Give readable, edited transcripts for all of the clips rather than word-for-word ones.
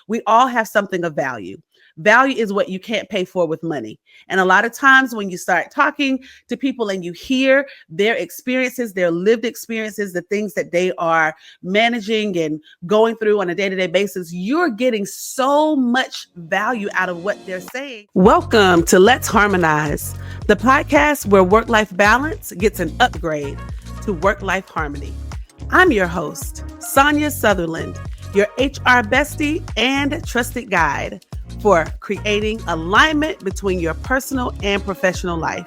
we all have something of value. Value is what you can't pay for with money. And a lot of times when you start talking to people and you hear their experiences, their lived experiences, the things that they are managing and going through on a day-to-day basis, you're getting so much value out of what they're saying. Welcome to Let's Harmonize, the podcast where work-life balance gets an upgrade to work-life harmony. I'm your host, Sonja Southerland, your HR bestie and trusted guide for creating alignment between your personal and professional life.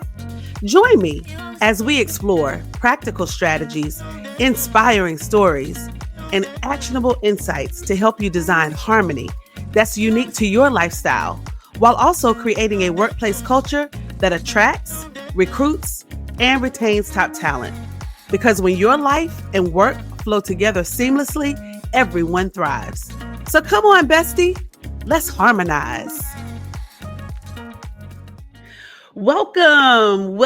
Join me as we explore practical strategies, inspiring stories, and actionable insights to help you design harmony that's unique to your lifestyle, while also creating a workplace culture that attracts, recruits, and retains top talent. Because when your life and work flow together seamlessly, everyone thrives. So come on, bestie, let's harmonize. Welcome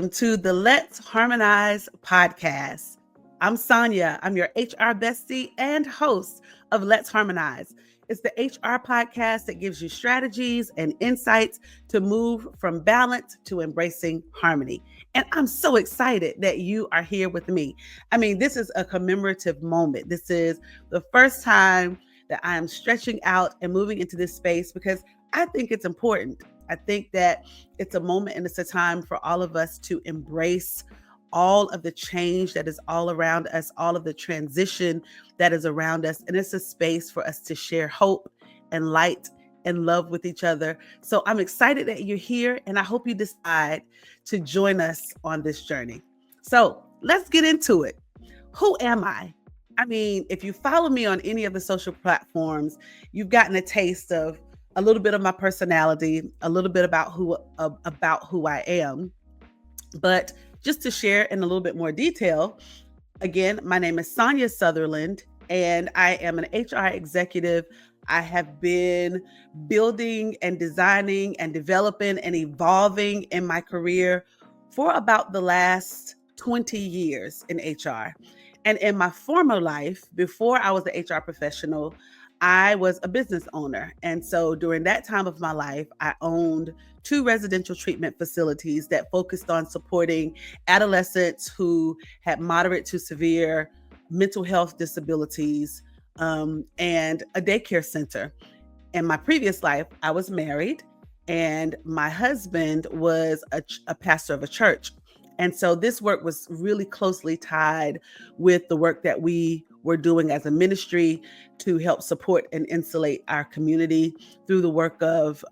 to the Let's Harmonize podcast. I'm Sonja. I'm your HR bestie and host of Let's Harmonize. It's the HR podcast that gives you strategies and insights to move from balance to embracing harmony. And I'm so excited that you are here with me. I mean, this is a commemorative moment. This is the first time that I am stretching out and moving into this space because I think it's important. I think that it's a moment and it's a time for all of us to embrace all of the change that is all around us, all of the transition that is around us. And it's a space for us to share hope and light and love with each other. So I'm excited that you're here and I hope you decide to join us on this journey. So let's get into it. Who am I? I mean, if you follow me on any of the social platforms, you've gotten a taste of a little bit of my personality, a little bit about who I am. But just to share in a little bit more detail, again, my name is Sonja Southerland, and I am an HR executive. I have been building and designing and developing and evolving in my career for about the last 20 years in HR. And in my former life, before I was an HR professional, I was a business owner. And so during that time of my life, I owned 2 residential treatment facilities that focused on supporting adolescents who had moderate to severe mental health disabilities, and a daycare center. In my previous life, I was married and my husband was a pastor of a church. And so this work was really closely tied with the work that we were doing as a ministry to help support and insulate our community through the work of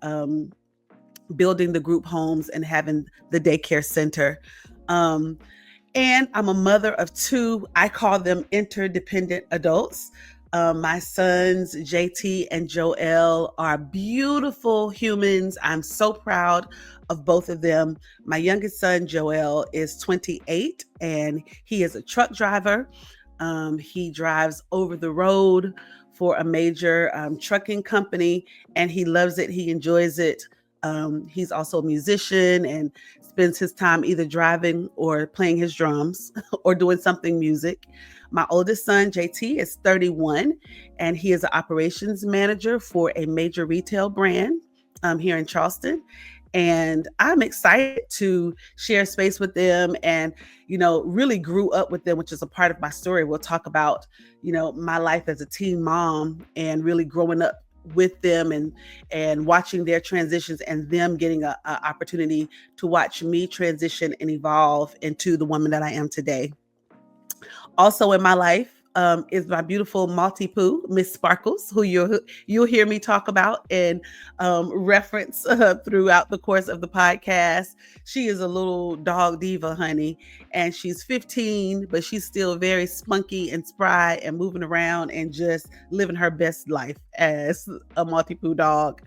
building the group homes and having the daycare center. And I'm a mother of 2, I call them interdependent adults. My sons, JT and Joel, are beautiful humans. I'm so proud of both of them. My youngest son, Joel, is 28 and he is a truck driver. He drives over the road for a major trucking company and he loves it. He enjoys it. He's also a musician and spends his time either driving or playing his drums or doing something music. My oldest son, JT, is 31 and he is an operations manager for a major retail brand here in Charleston. And I'm excited to share space with them and, really grew up with them, which is a part of my story. We'll talk about, my life as a teen mom and really growing up with them and watching their transitions and them getting an opportunity to watch me transition and evolve into the woman that I am today. Also in my life is my beautiful Maltipoo, Miss Sparkles, who you'll hear me talk about and reference throughout the course of the podcast. She is a little dog diva, honey, and she's 15, but she's still very spunky and spry and moving around and just living her best life as a Maltipoo dog.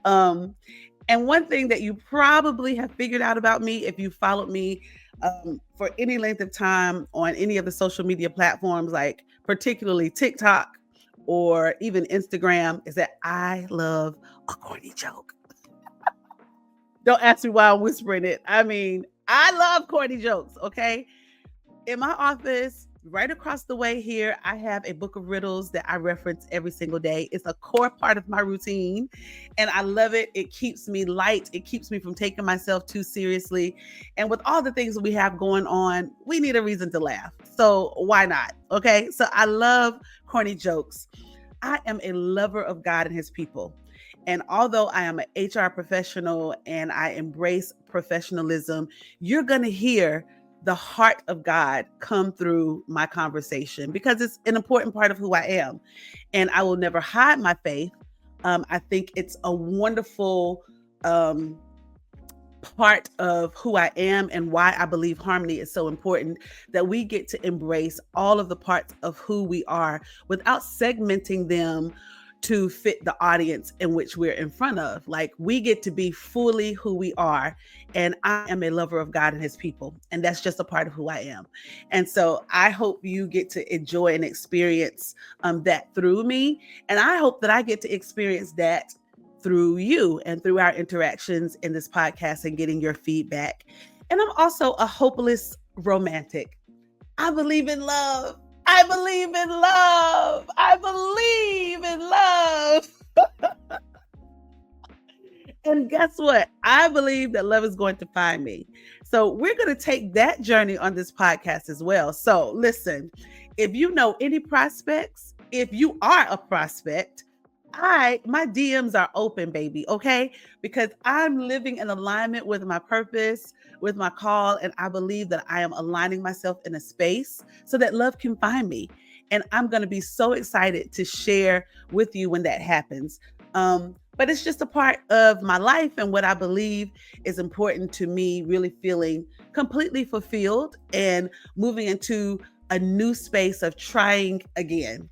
And one thing that you probably have figured out about me, if you followed me for any length of time on any of the social media platforms, like particularly TikTok or even Instagram, is that I love a corny joke. Don't ask me why I'm whispering it. I mean, I love corny jokes, okay? In my office, Right across the way here, I have a book of riddles that I reference every single day. It's a core part of my routine and I love it. It keeps me light. It keeps me from taking myself too seriously. And with all the things we have going on, we need a reason to laugh. So why not? Okay. So I love corny jokes. I am a lover of God and his people. And although I am an HR professional and I embrace professionalism, you're going to hear the heart of God come through my conversation because it's an important part of who I am. And I will never hide my faith. I think it's a wonderful um, part of who I am and why I believe harmony is so important, that we get to embrace all of the parts of who we are without segmenting them to fit the audience in which we're in front of. Like, we get to be fully who we are. And I am a lover of God and his people. And that's just a part of who I am. And so I hope you get to enjoy and experience that through me. And I hope that I get to experience that through you and through our interactions in this podcast and getting your feedback. And I'm also a hopeless romantic. I believe in love. I believe in love. I believe in love. And guess what? I believe that love is going to find me. So we're going to take that journey on this podcast as well. So listen, if you know any prospects, if you are a prospect, my DMs are open, baby, okay? Because I'm living in alignment with my purpose, with my call, and I believe that I am aligning myself in a space so that love can find me. And I'm going to be so excited to share with you when that happens. But it's just a part of my life and what I believe is important to me, really feeling completely fulfilled and moving into a new space of trying again.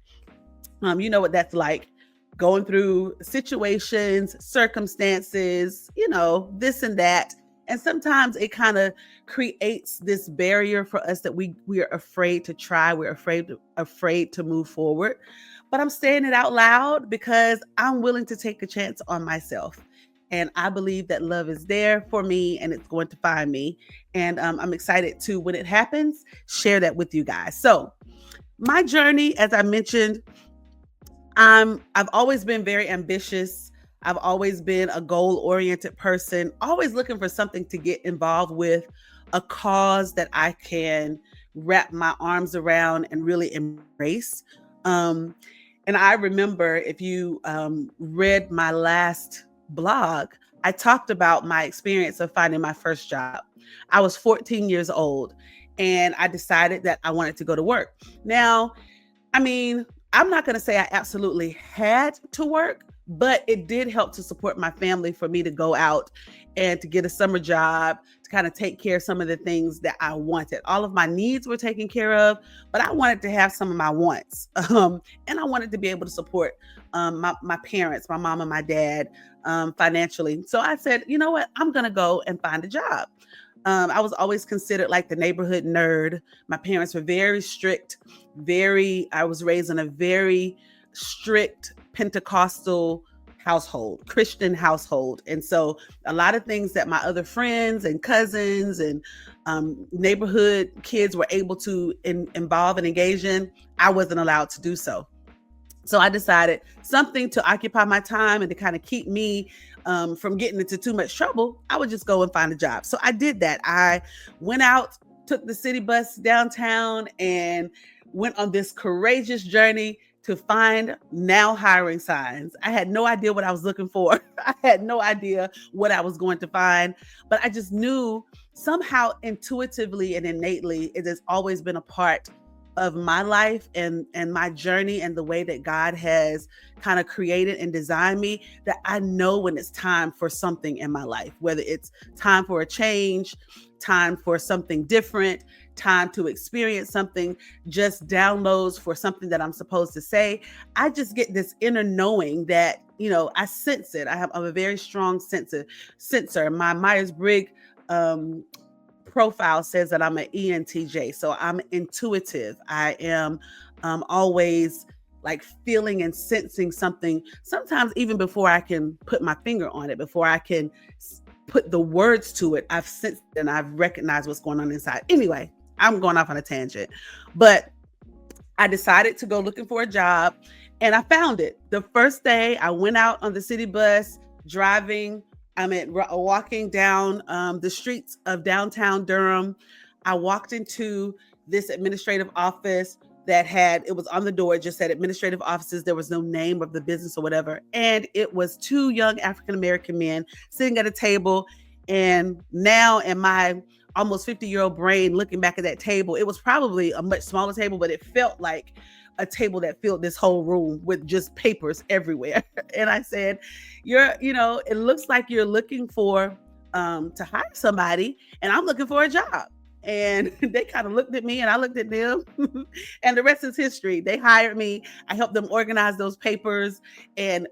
You know what that's like. Going through situations, circumstances, this and that. And sometimes it kind of creates this barrier for us that we are afraid to try. We're afraid to move forward. But I'm saying it out loud because I'm willing to take a chance on myself. And I believe that love is there for me and it's going to find me. And I'm excited to, when it happens, share that with you guys. So my journey, as I mentioned, I've always been very ambitious. I've always been a goal-oriented person, always looking for something to get involved with, a cause that I can wrap my arms around and really embrace. And I remember, if you read my last blog, I talked about my experience of finding my first job. I was 14 years old and I decided that I wanted to go to work. Now, I mean, I'm not going to say I absolutely had to work, but it did help to support my family for me to go out and to get a summer job, to kind of take care of some of the things that I wanted. All of my needs were taken care of, but I wanted to have some of my wants. And I wanted to be able to support my parents, my mom and my dad financially. So I said, you know what? I'm going to go and find a job. I was always considered like the neighborhood nerd. My parents were very strict, I was raised in a very strict Pentecostal household, Christian household. And so a lot of things that my other friends and cousins and neighborhood kids were able to involve and engage in, I wasn't allowed to do so. So I decided something to occupy my time and to kind of keep me from getting into too much trouble, I would just go and find a job. So I did that. I went out, took the city bus downtown, and went on this courageous journey to find now hiring signs. I had no idea what I was looking for. I had no idea what I was going to find, but I just knew somehow intuitively and innately, it has always been a part of my life and my journey and the way that God has kind of created and designed me, that I know when it's time for something in my life, whether it's time for a change, time for something different, time to experience something, just downloads for something that I'm supposed to say. I just get this inner knowing that, I sense it. I'm a very strong sensor. My Myers-Briggs profile says that I'm an ENTJ. So I'm intuitive. I am always like feeling and sensing something, sometimes even before I can put my finger on it, before I can put the words to it. I've sensed and I've recognized what's going on inside. Anyway, I'm going off on a tangent, but I decided to go looking for a job, and I found it. The first day I went out on the city bus driving, walking down the streets of downtown Durham. I walked into this administrative office that it was on the door, it just said administrative offices. There was no name of the business or whatever. And it was two young African American men sitting at a table. And now, in my almost 50-year-old brain, looking back at that table, it was probably a much smaller table, but it felt like a table that filled this whole room with just papers everywhere. And I said, it looks like you're looking for to hire somebody, and I'm looking for a job. And they kind of looked at me, and I looked at them, and the rest is history. They hired me. I helped them organize those papers, and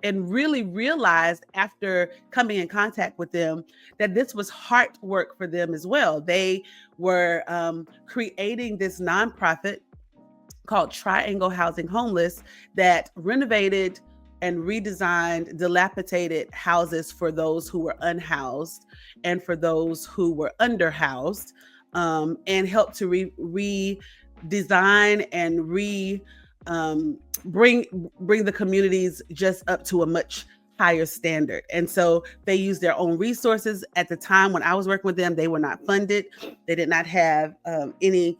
really realized after coming in contact with them that this was heart work for them as well. They were creating this nonprofit called Triangle Housing Homeless that renovated and redesigned dilapidated houses for those who were unhoused and for those who were underhoused, and helped to redesign and bring the communities just up to a much higher standard. And so they use their own resources. At the time when I was working with them, they were not funded. They did not have any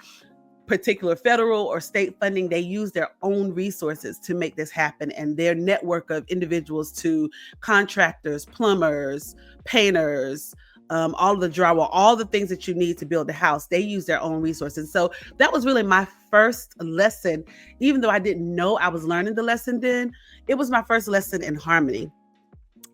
particular federal or state funding. They use their own resources to make this happen, and their network of individuals to contractors, plumbers, painters, all the drywall, all the things that you need to build a house. They use their own resources. So that was really my first lesson. Even though I didn't know I was learning the lesson then, it was my first lesson in harmony.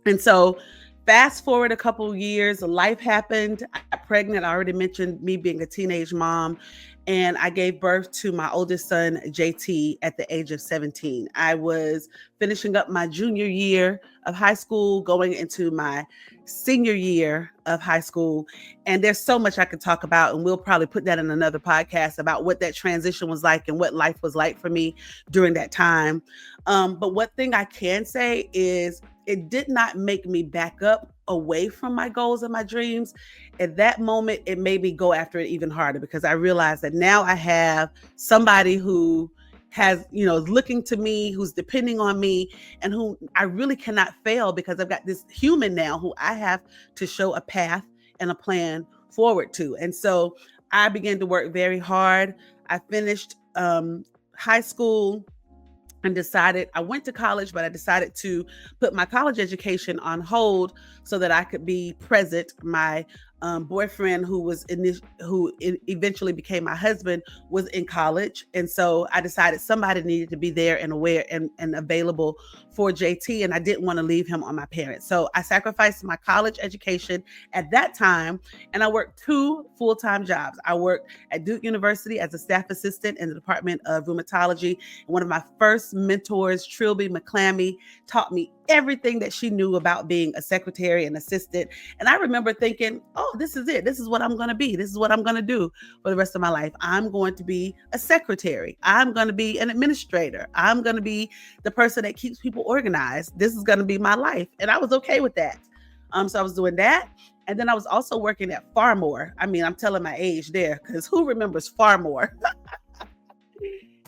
And so fast forward a couple years, life happened. I got pregnant. I already mentioned me being a teenage mom, and I gave birth to my oldest son, JT, at the age of 17. I was finishing up my junior year of high school, going into my senior year of high school. And there's so much I could talk about, and we'll probably put that in another podcast about what that transition was like and what life was like for me during that time. But one thing I can say is it did not make me back up away from my goals and my dreams. At that moment, it made me go after it even harder, because I realized that now I have somebody who is looking to me, who's depending on me, and who I really cannot fail, because I've got this human now who I have to show a path and a plan forward to. And so I began to work very hard. I finished high school and I went to college, but I decided to put my college education on hold so that I could be present. My boyfriend, who eventually became my husband, was in college. And so I decided somebody needed to be there and aware and available for JT. And I didn't want to leave him on my parents. So I sacrificed my college education at that time, and I worked 2 full-time jobs. I worked at Duke University as a staff assistant in the Department of Rheumatology. And one of my first mentors, Trilby McClammy, taught me everything that she knew about being a secretary and assistant. And I remember thinking, oh, this is it. This is what I'm going to be. This is what I'm going to do for the rest of my life. I'm going to be a secretary. I'm going to be an administrator. I'm going to be the person that keeps people organized. This is going to be my life. And I was okay with that. So I was doing that. And then I was also working at Farmore. I mean, I'm telling my age there, because who remembers Farmore?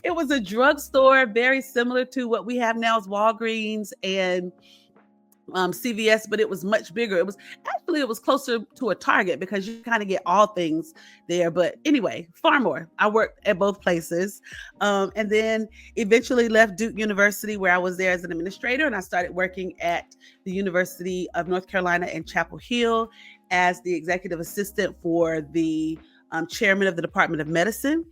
It was a drugstore very similar to what we have now as Walgreens and CVS, but it was much bigger. It was closer to a Target, because you kind of get all things there. But anyway, Farmore, I worked at both places, and then eventually left Duke University, where I was there as an administrator, and I started working at the University of North Carolina in Chapel Hill as the executive assistant for the chairman of the Department of Medicine.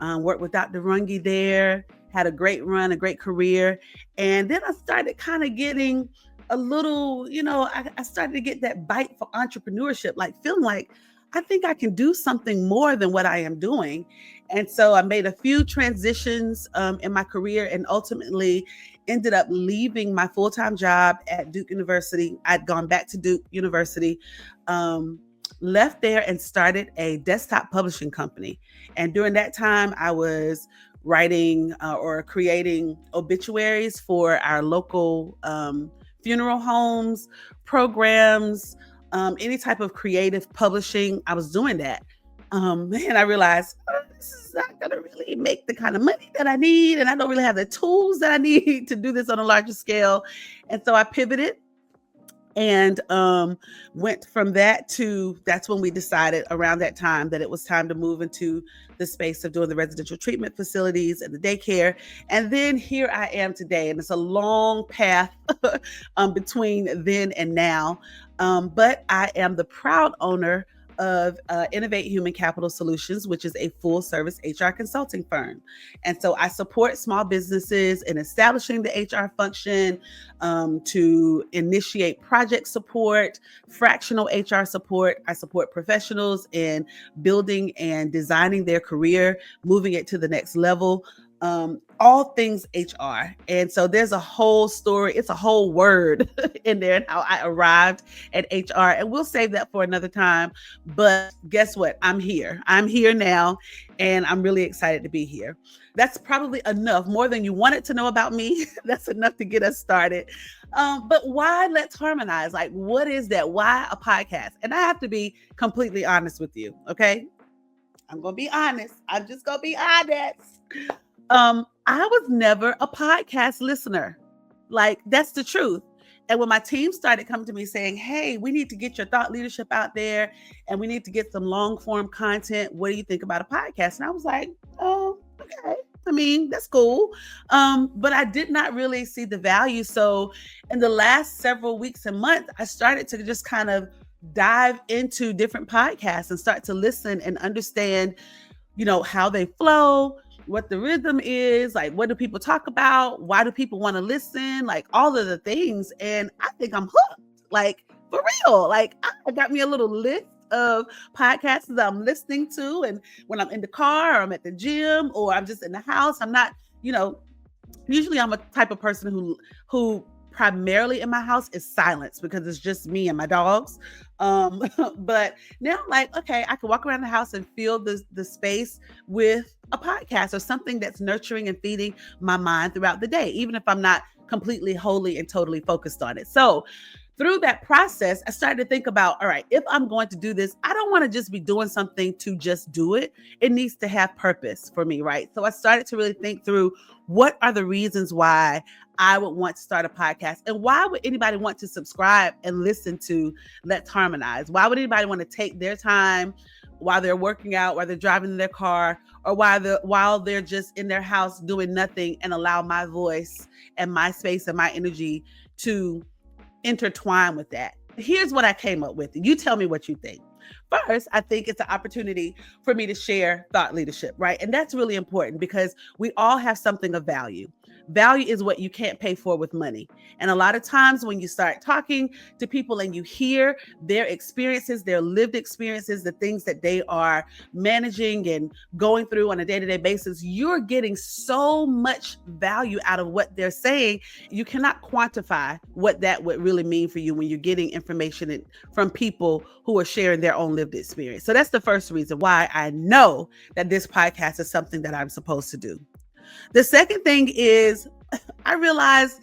Worked with Dr. Runge there, had a great run, a great career. And then I started kind of getting a little, I started to get that bite for entrepreneurship, like feeling like I think I can do something more than what I am doing. And so I made a few transitions in my career, and ultimately ended up leaving my full-time job at Duke University. I'd gone back to Duke University, left there and started a desktop publishing company. And during that time, I was writing or creating obituaries for our local funeral homes, programs, any type of creative publishing. I was doing that. And I realized this is not going to really make the kind of money that I need. And I don't really have the tools that I need to do this on a larger scale. And so I pivoted and went from that to, that's when we decided around that time that it was time to move into the space of doing the residential treatment facilities and the daycare. And then here I am today, and it's a long path between then and now. But I am the proud owner of Innovate Human Capital Solutions, which is a full service HR consulting firm. And so I support small businesses in establishing the HR function, to initiate project support, fractional HR support. I support professionals in building and designing their career, moving it to the next level. All things HR. And so there's a whole story, it's a whole word in there and how I arrived at HR. And we'll save that for another time. But guess what? I'm here. I'm here now. And I'm really excited to be here. That's probably enough, more than you wanted to know about me. That's enough to get us started. But why Let's Harmonize? Like, what is that? Why a podcast? And I have to be completely honest with you. Okay. I'm going to be honest. I'm just going to be honest. I was never a podcast listener. Like, that's the truth. And when my team started coming to me saying, hey, we need to get your thought leadership out there and we need to get some long form content. What do you think about a podcast? And I was like, oh, okay. I mean, that's cool. But I did not really see the value. So in the last several weeks and months, I started to just kind of dive into different podcasts and start to listen and understand, how they flow, what the rhythm is, like, what do people talk about? Why do people want to listen? Like, all of the things. And I think I'm hooked, like, for real. Like, I got me a little list of podcasts that I'm listening to. And when I'm in the car or I'm at the gym or I'm just in the house, I'm not, usually I'm a type of person who primarily in my house is silence because it's just me and my dogs. But now, like, okay, I can walk around the house and feel the space with a podcast or something that's nurturing and feeding my mind throughout the day, even if I'm not completely, wholly, and totally focused on it. So through that process, I started to think about, all right, if I'm going to do this, I don't want to just be doing something to just do it. It needs to have purpose for me, right? So I started to really think through what are the reasons why I would want to start a podcast, and why would anybody want to subscribe and listen to Let's Harmonize? Why would anybody want to take their time while they're working out, while they're driving in their car, or while they're just in their house doing nothing, and allow my voice and my space and my energy to intertwine with that? Here's what I came up with. You tell me what you think. First, I think it's an opportunity for me to share thought leadership, right? And that's really important because we all have something of value. Value is what you can't pay for with money. And a lot of times when you start talking to people and you hear their experiences, their lived experiences, the things that they are managing and going through on a day-to-day basis, you're getting so much value out of what they're saying. You cannot quantify what that would really mean for you when you're getting information from people who are sharing their own lived experience. So that's the first reason why I know that this podcast is something that I'm supposed to do. The second thing is, I realized,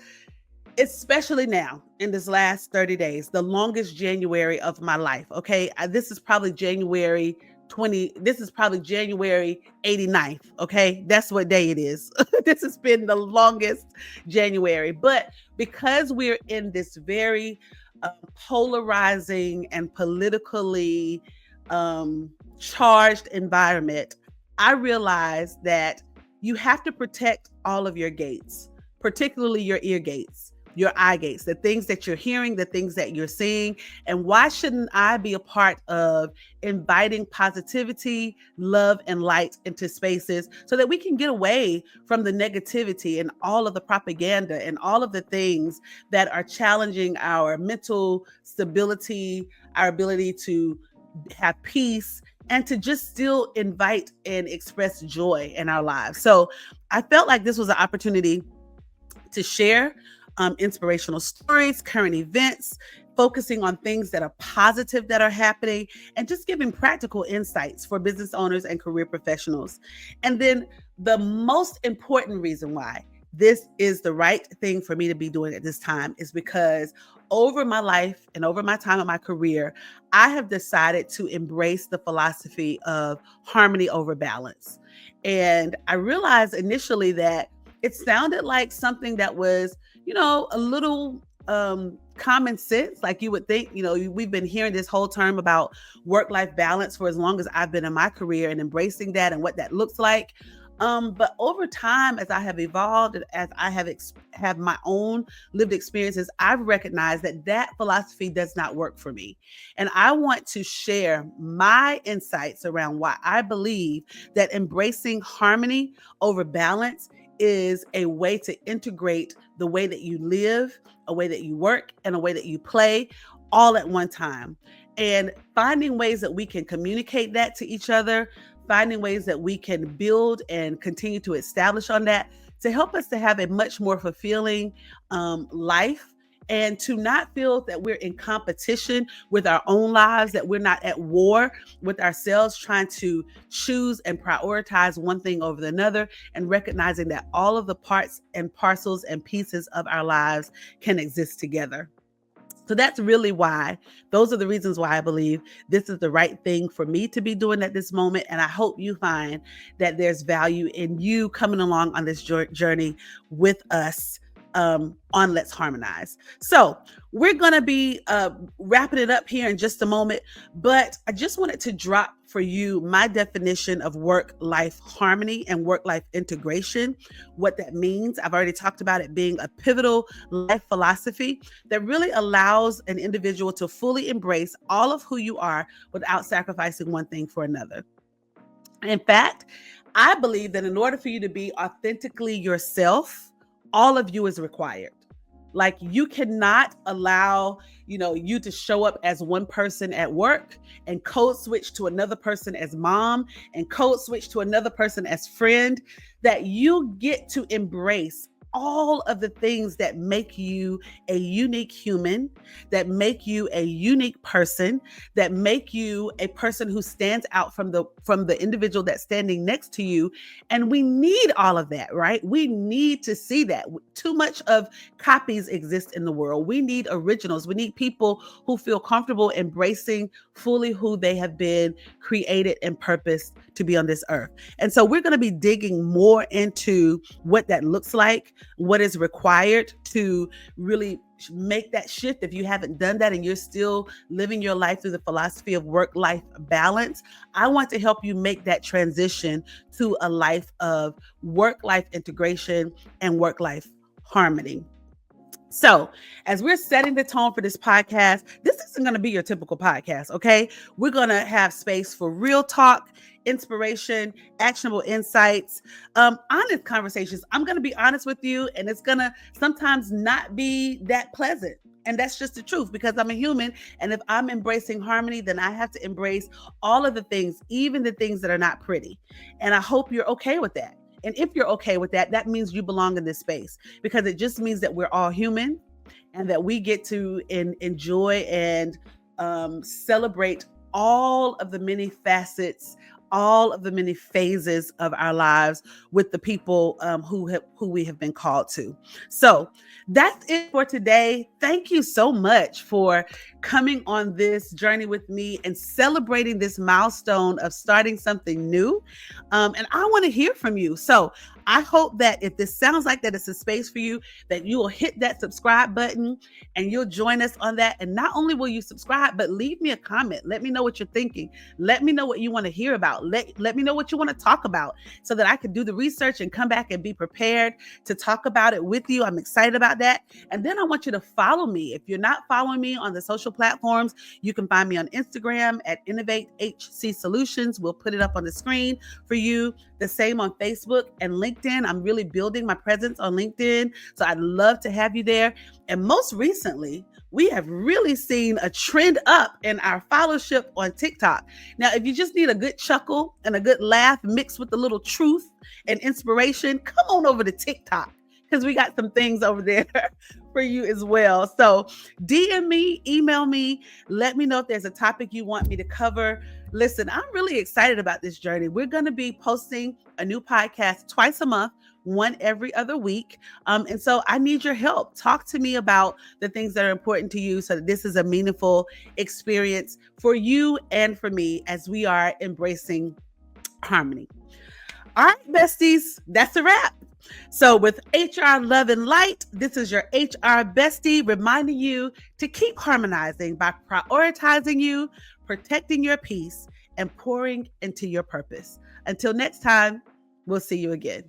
especially now in this last 30 days, the longest January of my life. Okay. This is probably January 89th. Okay. That's what day it is. This has been the longest January, but because we're in this very polarizing and politically charged environment, I realized that you have to protect all of your gates, particularly your ear gates, your eye gates, the things that you're hearing, the things that you're seeing. And why shouldn't I be a part of inviting positivity, love, and light into spaces so that we can get away from the negativity and all of the propaganda and all of the things that are challenging our mental stability, our ability to have peace, and to just still invite and express joy in our lives. So I felt like this was an opportunity to share inspirational stories, current events, focusing on things that are positive that are happening, and just giving practical insights for business owners and career professionals. And then the most important reason why, this is the right thing for me to be doing at this time is because over my life and over my time in my career, I have decided to embrace the philosophy of harmony over balance. And I realized initially that it sounded like something that was, a little common sense. Like you would think, we've been hearing this whole term about work-life balance for as long as I've been in my career and embracing that and what that looks like. But over time, as I have evolved, as I have my own lived experiences, I've recognized that philosophy does not work for me. And I want to share my insights around why I believe that embracing harmony over balance is a way to integrate the way that you live, a way that you work, and a way that you play all at one time. And finding ways that we can communicate that to each other, finding ways that we can build and continue to establish on that to help us to have a much more fulfilling life, and to not feel that we're in competition with our own lives, that we're not at war with ourselves, trying to choose and prioritize one thing over another, and recognizing that all of the parts and parcels and pieces of our lives can exist together. So that's really why, those are the reasons why I believe this is the right thing for me to be doing at this moment. And I hope you find that there's value in you coming along on this journey with us on Let's Harmonize. So we're going to be wrapping it up here in just a moment, but I just wanted to drop for you my definition of work-life harmony and work-life integration, what that means. I've already talked about it being a pivotal life philosophy that really allows an individual to fully embrace all of who you are without sacrificing one thing for another. In fact, I believe that in order for you to be authentically yourself, all of you is required. Like, you cannot allow, you to show up as one person at work and code switch to another person as mom and code switch to another person as friend. That you get to embrace all of the things that make you a unique human, that make you a unique person, that make you a person who stands out from the individual that's standing next to you. And we need all of that, right? We need to see that. Too much of copies exist in the world. We need originals. We need people who feel comfortable embracing fully who they have been created and purposed to be on this earth. And so we're going to be digging more into what that looks like, what is required to really make that shift. If you haven't done that and you're still living your life through the philosophy of work-life balance, I want to help you make that transition to a life of work-life integration and work-life harmony. So, as we're setting the tone for this podcast, this isn't going to be your typical podcast, okay? We're going to have space for real talk, inspiration, actionable insights, honest conversations. I'm going to be honest with you, and it's going to sometimes not be that pleasant. And that's just the truth, because I'm a human. And if I'm embracing harmony, then I have to embrace all of the things, even the things that are not pretty. And I hope you're okay with that. And if you're okay with that, that means you belong in this space, because it just means that we're all human and that we get to enjoy and celebrate all of the many facets, all of the many phases of our lives with the people who we have been called to. So that's it for today. Thank you so much for coming on this journey with me and celebrating this milestone of starting something new. And I want to hear from you. So I hope that if this sounds like that it's a space for you, that you will hit that subscribe button and you'll join us on that. And not only will you subscribe, but leave me a comment. Let me know what you're thinking. Let me know what you want to hear about. Let me know what you want to talk about so that I can do the research and come back and be prepared to talk about it with you. I'm excited about that. And then I want you to follow me. If you're not following me on the social platforms, you can find me on Instagram at Innovate HC Solutions. We'll put it up on the screen for you. The same on Facebook and LinkedIn. I'm really building my presence on LinkedIn, so I'd love to have you there. And most recently, we have really seen a trend up in our followership on TikTok. Now, if you just need a good chuckle and a good laugh mixed with a little truth and inspiration, come on over to TikTok, because we got some things over there for you as well. So DM me, email me, let me know if there's a topic you want me to cover. Listen, I'm really excited about this journey. We're going to be posting a new podcast twice a month. one every other week. And so I need your help. Talk to me about the things that are important to you so that this is a meaningful experience for you and for me as we are embracing harmony. All right, besties, that's a wrap. So with HR Love and Light, this is your HR bestie reminding you to keep harmonizing by prioritizing you, protecting your peace, and pouring into your purpose. Until next time, we'll see you again.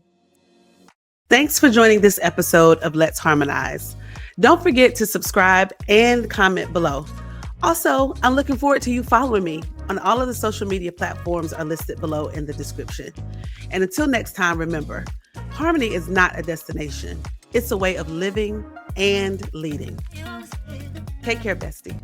Thanks for joining this episode of Let's Harmonize. Don't forget to subscribe and comment below. Also, I'm looking forward to you following me on all of the social media platforms are listed below in the description. And until next time, remember, harmony is not a destination. It's a way of living and leading. Take care, bestie.